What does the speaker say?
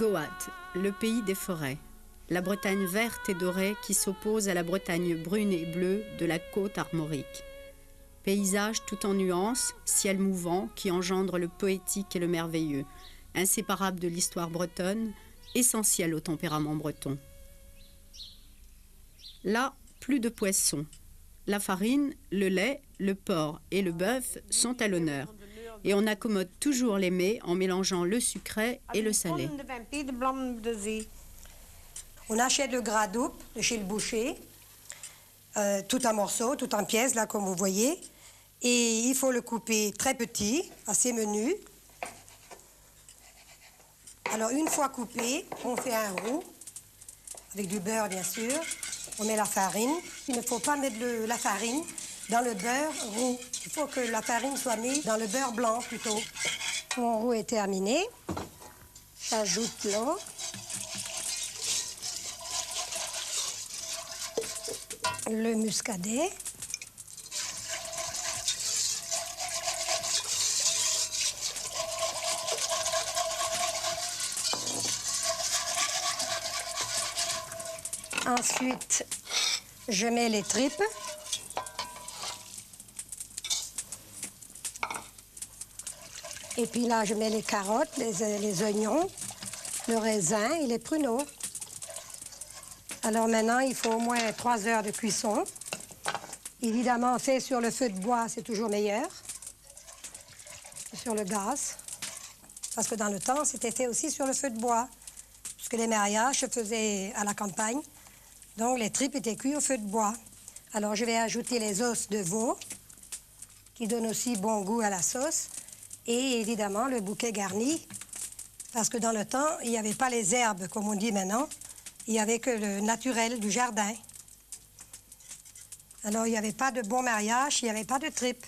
Goat, le pays des forêts. La Bretagne verte et dorée qui s'oppose à la Bretagne brune et bleue de la côte armorique. Paysage tout en nuances, ciel mouvant qui engendre le poétique et le merveilleux, inséparable de l'histoire bretonne, essentiel au tempérament breton. Là, plus de poissons. La farine, le lait, le porc et le bœuf sont à l'honneur. Et on accommode toujours les mets en mélangeant le sucré et le salé. On achète le gras double de chez le boucher, tout en morceaux, tout en pièces, là, comme vous voyez. Et il faut le couper très petit, assez menu. Alors, une fois coupé, on fait un roux, avec du beurre, bien sûr. On met la farine. Il ne faut pas mettre la farine dans le beurre roux. Il faut que la farine soit mise dans le beurre blanc, plutôt. Mon roux est terminé. J'ajoute l'eau. Le muscadet. Ensuite, je mets les tripes. Et puis là, je mets les carottes, les oignons, le raisin et les pruneaux. Alors maintenant, il faut au moins 3 heures de cuisson. Évidemment, fait sur le feu de bois, c'est toujours meilleur que sur le gaz. Parce que dans le temps, c'était fait aussi sur le feu de bois. Puisque les mariages se faisaient à la campagne. Donc, les tripes étaient cuites au feu de bois. Alors, je vais ajouter les os de veau, qui donnent aussi bon goût à la sauce. Et évidemment, le bouquet garni. Parce que dans le temps, il n'y avait pas les herbes, comme on dit maintenant. Il n'y avait que le naturel du jardin. Alors, il n'y avait pas de bon mariage, il n'y avait pas de tripes.